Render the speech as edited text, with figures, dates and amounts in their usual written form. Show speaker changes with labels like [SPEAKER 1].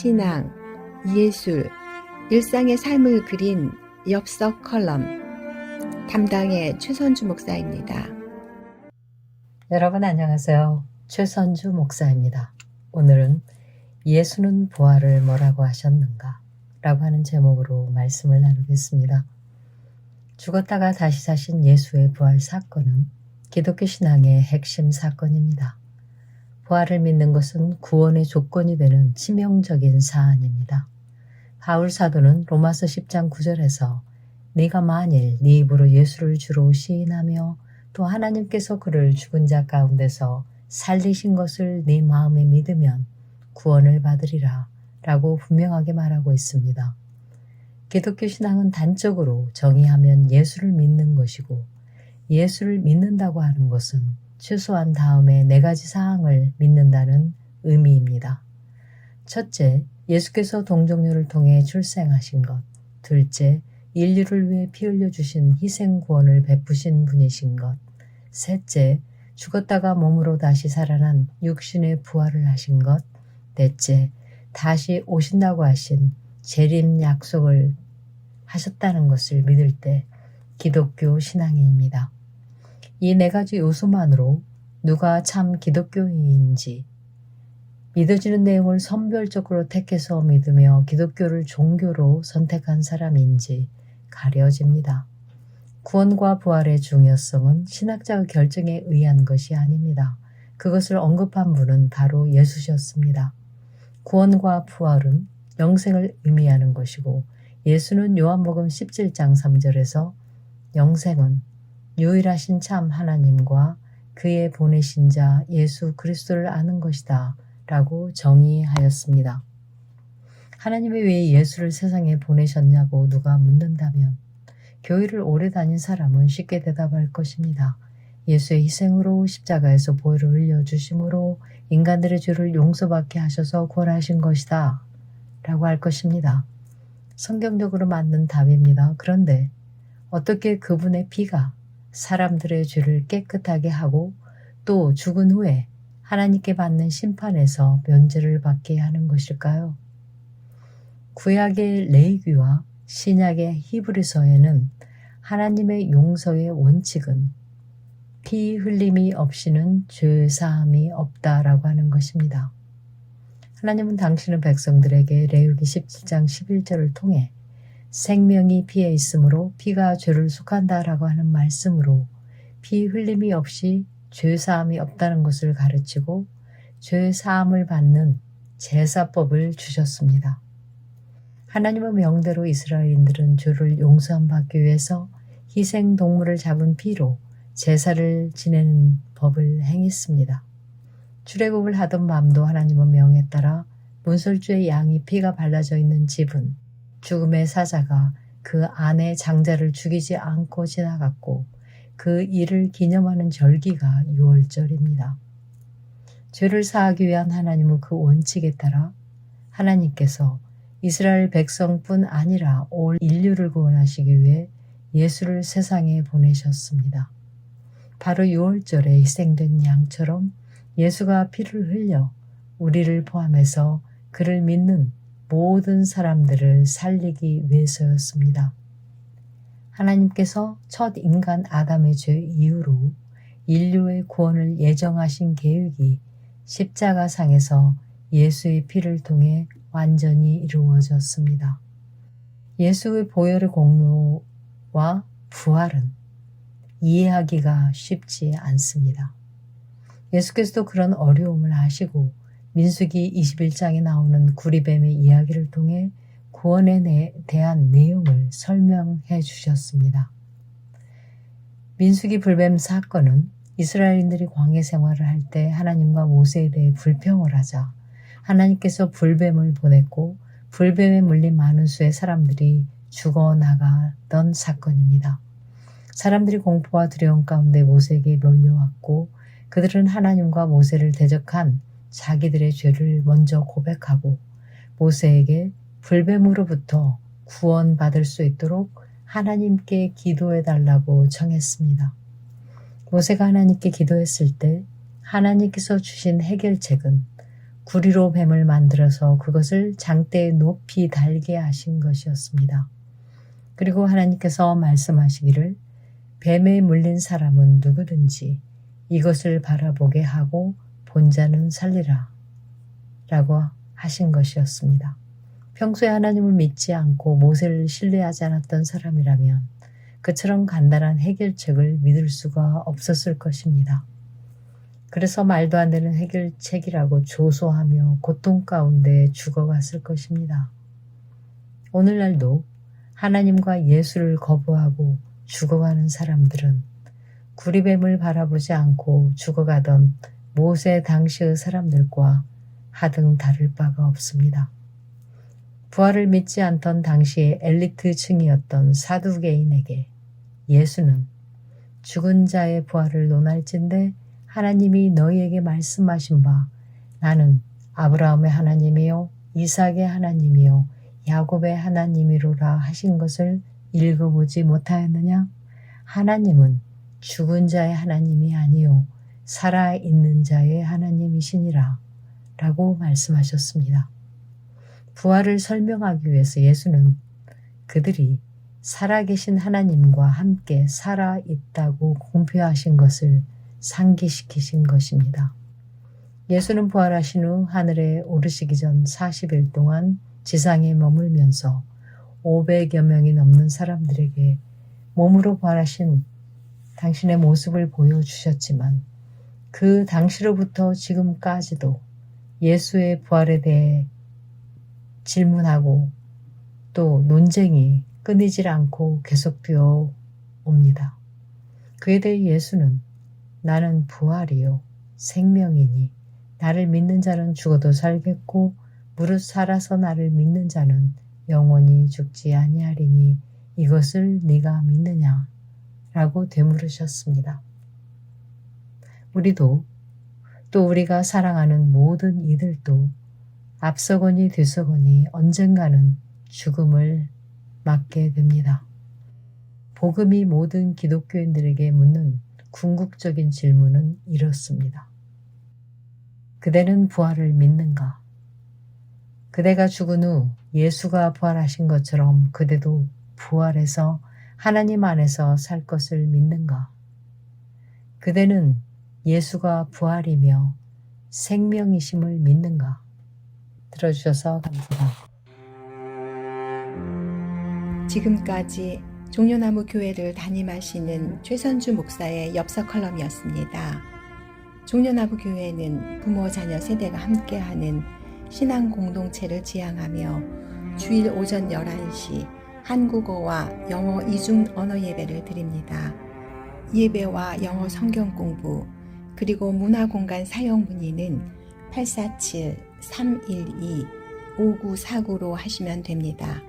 [SPEAKER 1] 신앙, 예술, 일상의 삶을 그린 엽서 컬럼 담당의 최선주 목사입니다.
[SPEAKER 2] 여러분 안녕하세요. 최선주 목사입니다. 오늘은 예수는 부활을 뭐라고 하셨는가? 라고 하는 제목으로 말씀을 나누겠습니다. 죽었다가 다시 사신 예수의 부활 사건은 기독교 신앙의 핵심 사건입니다. 부활을 믿는 것은 구원의 조건이 되는 치명적인 사안입니다. 바울 사도는 로마서 10장 9절에서 네가 만일 네 입으로 예수를 주로 시인하며 또 하나님께서 그를 죽은 자 가운데서 살리신 것을 네 마음에 믿으면 구원을 받으리라 라고 분명하게 말하고 있습니다. 기독교 신앙은 단적으로 정의하면 예수를 믿는 것이고, 예수를 믿는다고 하는 것은 최소한 다음에 4가지 사항을 믿는다는 의미입니다. 첫째, 예수께서 동정녀를 통해 출생하신 것. 둘째, 인류를 위해 피 흘려주신 희생 구원을 베푸신 분이신 것. 셋째, 죽었다가 몸으로 다시 살아난 육신의 부활을 하신 것. 넷째, 다시 오신다고 하신 재림 약속을 하셨다는 것을 믿을 때 기독교 신앙인입니다. 이 4가지 요소만으로 누가 참 기독교인인지, 믿어지는 내용을 선별적으로 택해서 믿으며 기독교를 종교로 선택한 사람인지 가려집니다. 구원과 부활의 중요성은 신학자의 결정에 의한 것이 아닙니다. 그것을 언급한 분은 바로 예수셨습니다. 구원과 부활은 영생을 의미하는 것이고, 예수는 요한복음 17장 3절에서 영생은 유일하신 참 하나님과 그의 보내신 자 예수 그리스도를 아는 것이다 라고 정의하였습니다. 하나님이 왜 예수를 세상에 보내셨냐고 누가 묻는다면 교회를 오래 다닌 사람은 쉽게 대답할 것입니다. 예수의 희생으로 십자가에서 보혈을 흘려주심으로 인간들의 죄를 용서받게 하셔서 구원하신 것이다 라고 할 것입니다. 성경적으로 맞는 답입니다. 그런데 어떻게 그분의 피가 사람들의 죄를 깨끗하게 하고 또 죽은 후에 하나님께 받는 심판에서 면제를 받게 하는 것일까요? 구약의 레위기와 신약의 히브리서에는 하나님의 용서의 원칙은 피 흘림이 없이는 죄 사함이 없다라고 하는 것입니다. 하나님은 당신의 백성들에게 레위기 17장 11절을 통해 생명이 피에 있으므로 피가 죄를 속한다라고 하는 말씀으로 피 흘림이 없이 죄 사함이 없다는 것을 가르치고 죄 사함을 받는 제사법을 주셨습니다. 하나님의 명대로 이스라엘인들은 죄를 용서함 받기 위해서 희생 동물을 잡은 피로 제사를 지내는 법을 행했습니다. 출애굽을 하던 밤도 하나님의 명에 따라 문설주의 양이 피가 발라져 있는 집은 죽음의 사자가 그 안에 장자를 죽이지 않고 지나갔고, 그 일을 기념하는 절기가 유월절입니다. 죄를 사하기 위한 하나님의 그 원칙에 따라 하나님께서 이스라엘 백성뿐 아니라 올 인류를 구원하시기 위해 예수를 세상에 보내셨습니다. 바로 유월절에 희생된 양처럼 예수가 피를 흘려 우리를 포함해서 그를 믿는 모든 사람들을 살리기 위해서였습니다. 하나님께서 첫 인간 아담의 죄 이후로 인류의 구원을 예정하신 계획이 십자가상에서 예수의 피를 통해 완전히 이루어졌습니다. 예수의 보혈의 공로와 부활은 이해하기가 쉽지 않습니다. 예수께서도 그런 어려움을 아시고 민수기 21장에 나오는 구리뱀의 이야기를 통해 구원에 대한 내용을 설명해 주셨습니다. 민수기 불뱀 사건은 이스라엘인들이 광야 생활을 할 때 하나님과 모세에 대해 불평을 하자 하나님께서 불뱀을 보냈고 불뱀에 물린 많은 수의 사람들이 죽어나가던 사건입니다. 사람들이 공포와 두려움 가운데 모세에게 몰려왔고 그들은 하나님과 모세를 대적한 자기들의 죄를 먼저 고백하고 모세에게 불뱀으로부터 구원받을 수 있도록 하나님께 기도해달라고 청했습니다. 모세가 하나님께 기도했을 때 하나님께서 주신 해결책은 구리로 뱀을 만들어서 그것을 장대에 높이 달게 하신 것이었습니다. 그리고 하나님께서 말씀하시기를 뱀에 물린 사람은 누구든지 이것을 바라보게 하고 본 자는 살리라 라고 하신 것이었습니다. 평소에 하나님을 믿지 않고 모세를 신뢰하지 않았던 사람이라면 그처럼 간단한 해결책을 믿을 수가 없었을 것입니다. 그래서 말도 안 되는 해결책이라고 조소하며 고통 가운데 죽어갔을 것입니다. 오늘날도 하나님과 예수를 거부하고 죽어가는 사람들은 구리뱀을 바라보지 않고 죽어가던 모세 당시의 사람들과 하등 다를 바가 없습니다. 부활을 믿지 않던 당시의 엘리트층이었던 사두개인에게 예수는 죽은 자의 부활을 논할진대 하나님이 너희에게 말씀하신 바 나는 아브라함의 하나님이요 이삭의 하나님이요 야곱의 하나님이로라 하신 것을 읽어보지 못하였느냐? 하나님은 죽은 자의 하나님이 아니요 살아있는 자의 하나님이시니라 라고 말씀하셨습니다. 부활을 설명하기 위해서 예수는 그들이 살아계신 하나님과 함께 살아있다고 공표하신 것을 상기시키신 것입니다. 예수는 부활하신 후 하늘에 오르시기 전 40일 동안 지상에 머물면서 500여 명이 넘는 사람들에게 몸으로 부활하신 당신의 모습을 보여주셨지만 그 당시로부터 지금까지도 예수의 부활에 대해 질문하고 또 논쟁이 끊이질 않고 계속되어 옵니다. 그에 대해 예수는 나는 부활이요 생명이니 나를 믿는 자는 죽어도 살겠고 무릇 살아서 나를 믿는 자는 영원히 죽지 아니하리니 이것을 네가 믿느냐? 라고 되물으셨습니다. 우리도 또 우리가 사랑하는 모든 이들도 앞서거니 뒤서거니 언젠가는 죽음을 맞게 됩니다. 복음이 모든 기독교인들에게 묻는 궁극적인 질문은 이렇습니다. 그대는 부활을 믿는가? 그대가 죽은 후 예수가 부활하신 것처럼 그대도 부활해서 하나님 안에서 살 것을 믿는가? 그대는 예수가 부활이며 생명이심을 믿는가? 들어주셔서 감사합니다.
[SPEAKER 1] 지금까지 종려나무 교회를 담임하시는 최선주 목사의 엽서 컬럼이었습니다. 종려나무 교회는 부모 자녀 세대가 함께하는 신앙 공동체를 지향하며 주일 오전 11시 한국어와 영어 이중 언어 예배를 드립니다. 예배와 영어 성경 공부 그리고 문화공간 사용 문의는 847-312-5949로 하시면 됩니다.